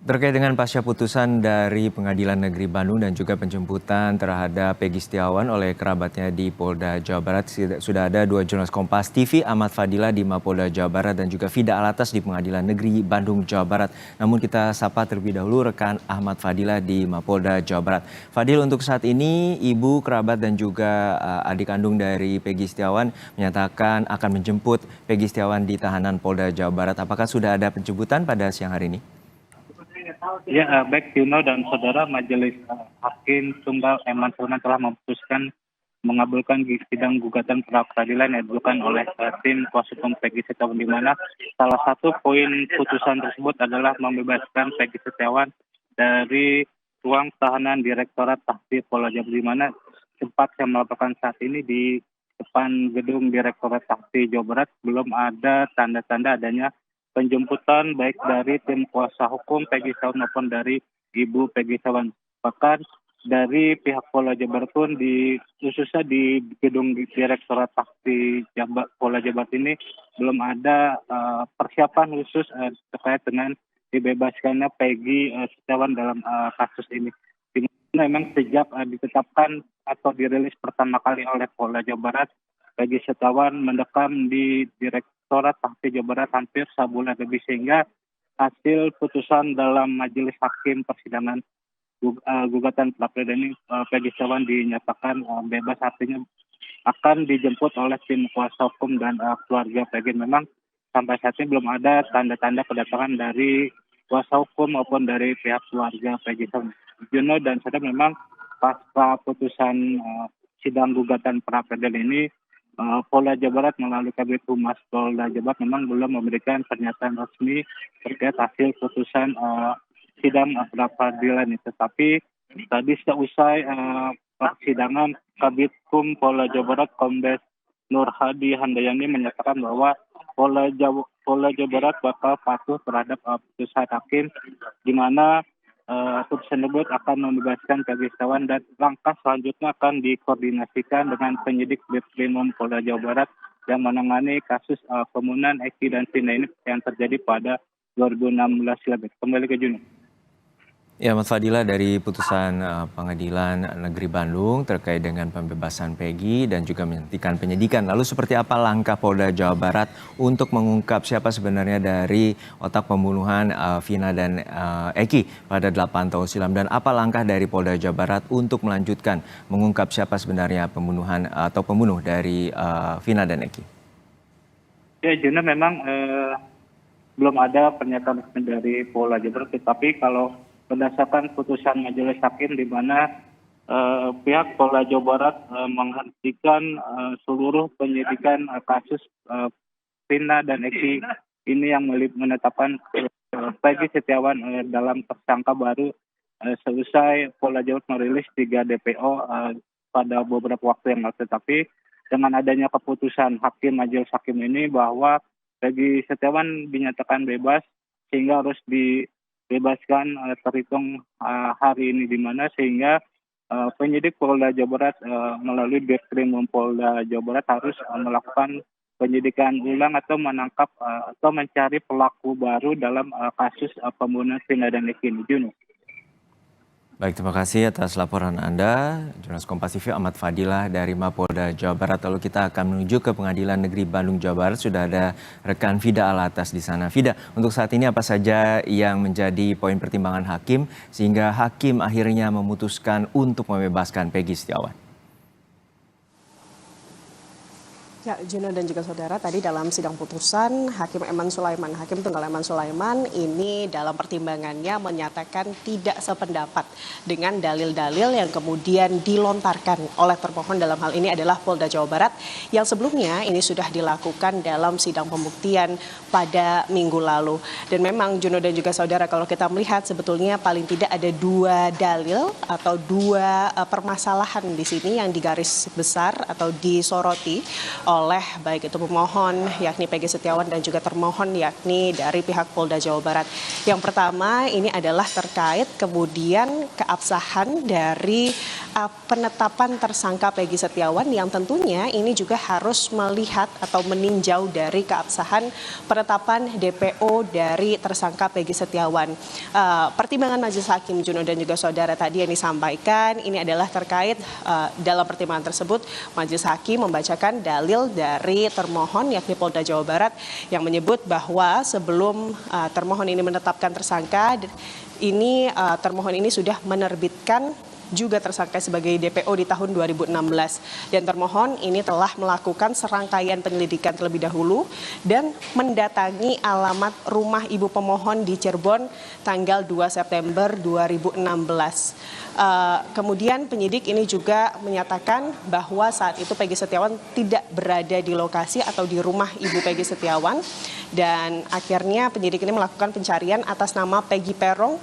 Terkait dengan pasca putusan dari Pengadilan Negeri Bandung dan juga penjemputan terhadap Peggy Setiawan oleh kerabatnya di Polda Jawa Barat, sudah ada dua jurnalis Kompas TV, Ahmad Fadila di Mapolda Jawa Barat dan juga Fida Alatas di Pengadilan Negeri Bandung, Jawa Barat. Namun kita sapa terlebih dahulu rekan Ahmad Fadila di Mapolda Jawa Barat. Fadil, untuk saat ini ibu, kerabat dan juga adik kandung dari Peggy Setiawan menyatakan akan menjemput Peggy Setiawan di tahanan Polda Jawa Barat. Apakah sudah ada penjemputan pada siang hari ini? Ya, baik Juno dan saudara, Majelis Hakim Tunggal Eman Sunan telah memutuskan mengabulkan sidang gugatan pra peradilan yang diajukan oleh tim kuasa hukum Peggy Setiawan, di mana salah satu poin putusan tersebut adalah membebaskan Peggy Setiawan dari ruang tahanan Direktorat Tahti Polda Jabar, di mana tempat yang melaporkan saat ini di depan gedung Direktorat Tahti Jawa Barat belum ada tanda-tanda adanya penjemputan baik dari tim kuasa hukum Peggy Setiawan maupun dari ibu Peggy Setiawan. Bahkan dari pihak Polda Jabar pun khususnya di gedung Direktorat Tahti Polda Jabar ini belum ada persiapan khusus terkait dengan dibebaskannya Peggy Setiawan dalam kasus ini. Memang sejak ditetapkan atau dirilis pertama kali oleh Polda Jawa Barat, Peggy Setiawan mendekam di Direktorat Tahti Jawa Barat hampir sebulan lebih, sehingga hasil putusan dalam Majelis Hakim persidangan gugatan pra peradilan ini Peggy Setiawan dinyatakan bebas, artinya akan dijemput oleh tim kuasa hukum dan keluarga Peggy. Memang sampai saat ini belum ada tanda-tanda kedatangan dari kuasa hukum maupun dari pihak keluarga Peggy Setiawan. Juno dan saudara, memang pasca putusan sidang gugatan pra peradilan ini, Polda Jawa Barat melalui Kabid Humas Polda Jawa Barat memang belum memberikan pernyataan resmi terkait hasil putusan sidang pra peradilan itu. Tetapi tadi seusai persidangan, Kabid Hum Polda Jawa Barat Kombes Nur Hadi Handayani menyatakan bahwa Polda Jawa Barat bakal patuh terhadap putusan hakim, di mana putusan tersebut akan membebaskan Peggy Setiawan dan langkah selanjutnya akan dikoordinasikan dengan penyidik Ditkrimum Polda Jawa Barat yang menangani kasus pembunuhan Eki dan Vina ini yang terjadi pada 2016 silam. Kembali ke Juno. Ya, Ahmad Fadila, dari putusan Pengadilan Negeri Bandung terkait dengan pembebasan Peggy dan juga menghentikan penyidikan. Lalu seperti apa langkah Polda Jawa Barat untuk mengungkap siapa sebenarnya dari otak pembunuhan Vina dan Eki pada 8 tahun silam? Dan apa langkah dari Polda Jawa Barat untuk melanjutkan mengungkap siapa sebenarnya pembunuhan atau pembunuh dari Vina dan Eki? Ya, Juno, memang belum ada pernyataan resmi dari Polda Jawa Barat, tetapi kalau berdasarkan putusan Majelis Hakim, di mana pihak Polda Jawa Barat menghentikan seluruh penyidikan kasus Vina dan Eki ini yang menetapkan Peggy Setiawan dalam tersangka baru seusai Polda Jawa Barat merilis 3 DPO pada beberapa waktu yang lalu. Tetapi dengan adanya keputusan Hakim Majelis Hakim ini bahwa Peggy Setiawan dinyatakan bebas, sehingga harus dibebaskan terhitung hari ini, di mana sehingga penyidik Polda Jawa Barat melalui Ditkrimum Polda Jawa Barat harus melakukan penyidikan ulang atau menangkap atau mencari pelaku baru dalam kasus pembunuhan Vina dan Eki ini. Juno. Baik, terima kasih atas laporan Anda, Jurnalis Kompas TV Ahmad Fadila dari Mapolda Jawa Barat. Lalu kita akan menuju ke Pengadilan Negeri Bandung, Jawa Barat. Sudah ada rekan Fida Alatas di sana. Fida, untuk saat ini apa saja yang menjadi poin pertimbangan hakim sehingga hakim akhirnya memutuskan untuk membebaskan Peggy Setiawan? Ya, Juno dan juga saudara, tadi dalam sidang putusan Hakim Tunggal Eman Sulaiman ini dalam pertimbangannya menyatakan tidak sependapat dengan dalil-dalil yang kemudian dilontarkan oleh termohon, dalam hal ini adalah Polda Jawa Barat, yang sebelumnya ini sudah dilakukan dalam sidang pembuktian pada minggu lalu. Dan memang Juno dan juga saudara, kalau kita melihat sebetulnya paling tidak ada 2 dalil atau 2 permasalahan di sini yang digaris besar atau disoroti oleh baik itu pemohon yakni Peggy Setiawan dan juga termohon yakni dari pihak Polda Jawa Barat. Yang pertama ini adalah terkait kemudian keabsahan dari penetapan tersangka Peggy Setiawan yang tentunya ini juga harus melihat atau meninjau dari keabsahan penetapan DPO dari tersangka Peggy Setiawan. Pertimbangan Majelis Hakim Juno dan juga saudara tadi yang disampaikan ini adalah terkait dalam pertimbangan tersebut Majelis Hakim membacakan dalil dari termohon yakni Polda Jawa Barat yang menyebut bahwa sebelum termohon ini menetapkan tersangka ini termohon ini sudah menerbitkan juga tersangka sebagai DPO di tahun 2016 dan termohon ini telah melakukan serangkaian penyelidikan terlebih dahulu dan mendatangi alamat rumah ibu pemohon di Cirebon tanggal 2 September 2016. Kemudian penyidik ini juga menyatakan bahwa saat itu Peggy Setiawan tidak berada di lokasi atau di rumah ibu Peggy Setiawan dan akhirnya penyidik ini melakukan pencarian atas nama Peggy Peron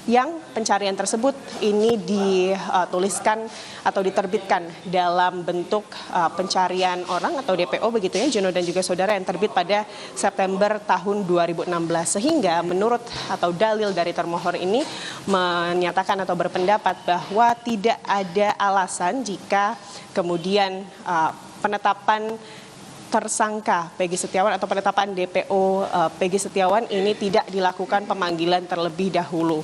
yang pencarian tersebut ini dituliskan atau diterbitkan dalam bentuk pencarian orang atau DPO begitu ya Jono dan juga saudara yang terbit pada September tahun 2016 sehingga menurut atau dalil dari termohon ini menyatakan atau berpendapat bahwa tidak ada alasan jika kemudian penetapan tersangka Peggy Setiawan atau penetapan DPO Peggy Setiawan ini tidak dilakukan pemanggilan terlebih dahulu.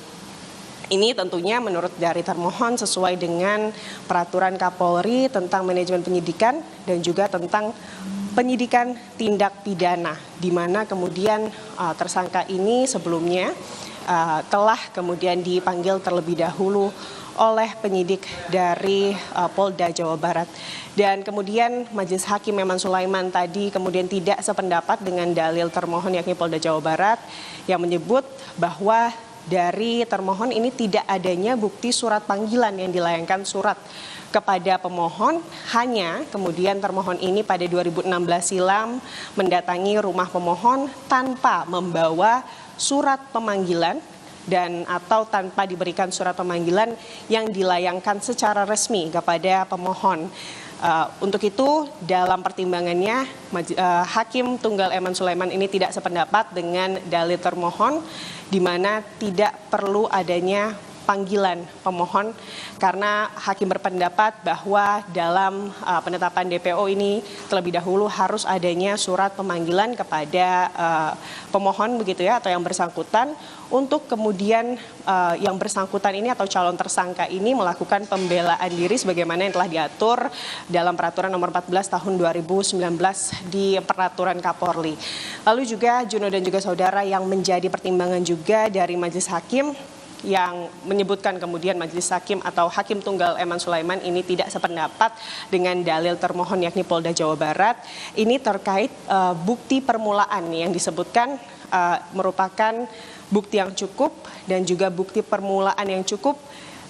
Ini tentunya menurut dari termohon sesuai dengan peraturan Kapolri tentang manajemen penyidikan dan juga tentang penyidikan tindak pidana, di mana kemudian tersangka ini sebelumnya telah kemudian dipanggil terlebih dahulu oleh penyidik dari Polda Jawa Barat. Dan kemudian Majelis Hakim Eman Sulaiman tadi kemudian tidak sependapat dengan dalil termohon yakni Polda Jawa Barat yang menyebut bahwa dari termohon ini tidak adanya bukti surat panggilan yang dilayangkan surat kepada pemohon, hanya kemudian termohon ini pada 2016 silam mendatangi rumah pemohon tanpa membawa surat pemanggilan dan atau tanpa diberikan surat pemanggilan yang dilayangkan secara resmi kepada pemohon. Untuk itu dalam pertimbangannya Hakim Tunggal Eman Sulaiman ini tidak sependapat dengan dalil termohon di mana tidak perlu adanya panggilan pemohon karena hakim berpendapat bahwa dalam penetapan DPO ini terlebih dahulu harus adanya surat pemanggilan kepada pemohon begitu ya atau yang bersangkutan untuk kemudian yang bersangkutan ini atau calon tersangka ini melakukan pembelaan diri sebagaimana yang telah diatur dalam peraturan nomor 14 tahun 2019 di peraturan Kapolri. Lalu juga Juno dan juga saudara yang menjadi pertimbangan juga dari Majelis Hakim yang menyebutkan kemudian Majelis Hakim atau Hakim Tunggal Eman Sulaiman ini tidak sependapat dengan dalil termohon yakni Polda Jawa Barat. Ini terkait bukti permulaan yang disebutkan merupakan bukti yang cukup dan juga bukti permulaan yang cukup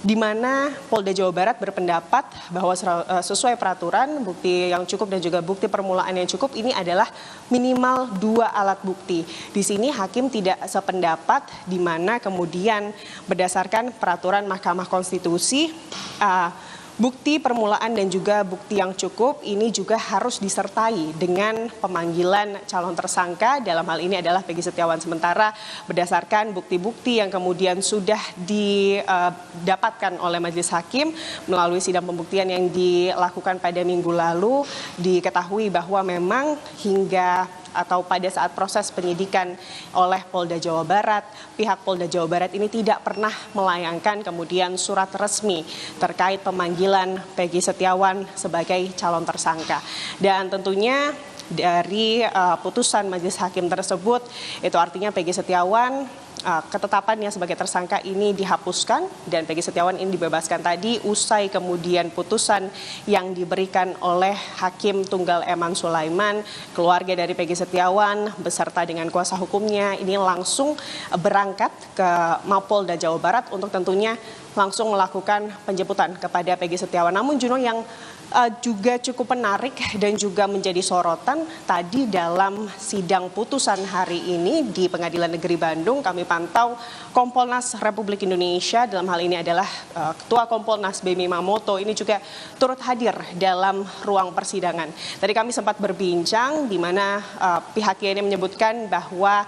di mana Polda Jawa Barat berpendapat bahwa sesuai peraturan bukti yang cukup dan juga bukti permulaan yang cukup ini adalah minimal 2 alat bukti. Di sini hakim tidak sependapat di mana kemudian berdasarkan peraturan Mahkamah Konstitusi bukti permulaan dan juga bukti yang cukup ini juga harus disertai dengan pemanggilan calon tersangka. Dalam hal ini adalah Peggy Setiawan sementara berdasarkan bukti-bukti yang kemudian sudah didapatkan oleh Majelis Hakim melalui sidang pembuktian yang dilakukan pada minggu lalu. Diketahui bahwa memang hingga atau pada saat proses penyidikan oleh Polda Jawa Barat, pihak Polda Jawa Barat ini tidak pernah melayangkan kemudian surat resmi terkait pemanggilan Peggy Setiawan sebagai calon tersangka. Dan tentunya dari putusan Majelis Hakim tersebut, itu artinya Peggy Setiawan ketetapannya sebagai tersangka ini dihapuskan dan Peggy Setiawan ini dibebaskan tadi usai kemudian putusan yang diberikan oleh Hakim Tunggal Eman Sulaiman. Keluarga dari Peggy Setiawan beserta dengan kuasa hukumnya ini langsung berangkat ke Mapolda Jawa Barat untuk tentunya langsung melakukan penjemputan kepada Peggy Setiawan. Namun Juno yang juga cukup menarik dan juga menjadi sorotan tadi dalam sidang putusan hari ini di Pengadilan Negeri Bandung. Kami pantau Kompolnas Republik Indonesia, dalam hal ini adalah Ketua Kompolnas Beni Mamoto, ini juga turut hadir dalam ruang persidangan. Tadi kami sempat berbincang di mana pihaknya ini menyebutkan bahwa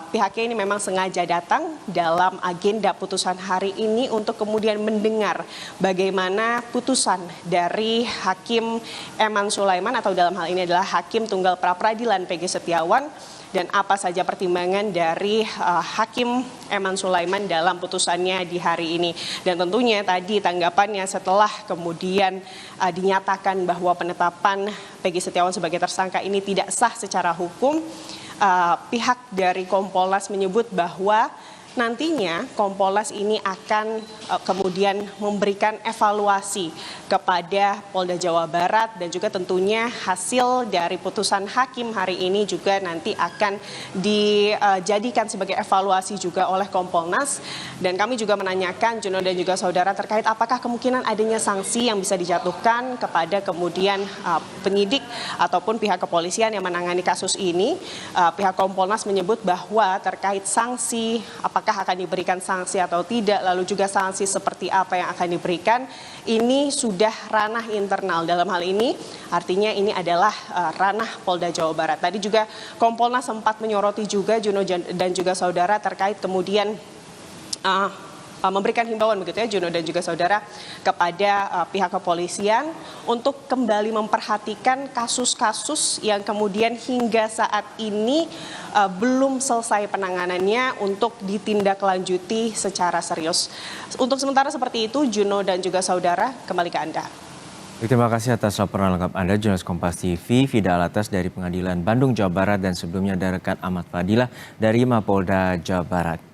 pihaknya ini memang sengaja datang dalam agenda putusan hari ini untuk kemudian mendengar bagaimana putusan dari Hakim Eman Sulaiman, atau dalam hal ini adalah Hakim Tunggal Pra-Peradilan Peggy Setiawan, dan apa saja pertimbangan dari Hakim Eman Sulaiman dalam putusannya di hari ini. Dan tentunya tadi tanggapannya setelah kemudian dinyatakan bahwa penetapan Peggy Setiawan sebagai tersangka ini tidak sah secara hukum, pihak dari Kompolnas menyebut bahwa nantinya Kompolnas ini akan kemudian memberikan evaluasi kepada Polda Jawa Barat, dan juga tentunya hasil dari putusan hakim hari ini juga nanti akan dijadikan sebagai evaluasi juga oleh Kompolnas. Dan kami juga menanyakan, Juno dan juga saudara, terkait apakah kemungkinan adanya sanksi yang bisa dijatuhkan kepada kemudian penyidik ataupun pihak kepolisian yang menangani kasus ini. Pihak Kompolnas menyebut bahwa terkait sanksi, apakah akan diberikan sanksi atau tidak, lalu juga sanksi seperti apa yang akan diberikan, ini sudah ranah internal. Dalam hal ini artinya ini adalah ranah Polda Jawa Barat. Tadi juga Kompolnas sempat menyoroti juga, Juno dan juga saudara, terkait kemudian memberikan himbauan begitu ya, Juno dan juga saudara, kepada pihak kepolisian untuk kembali memperhatikan kasus-kasus yang kemudian hingga saat ini belum selesai penanganannya untuk ditindaklanjuti secara serius. Untuk sementara seperti itu, Juno dan juga saudara, kembali ke Anda. Terima kasih atas laporan lengkap Anda, jurnalis Kompas TV, Fida Alatas dari Pengadilan Bandung, Jawa Barat, dan sebelumnya ada rekan Ahmad Fadilah dari Mapolda Jawa Barat.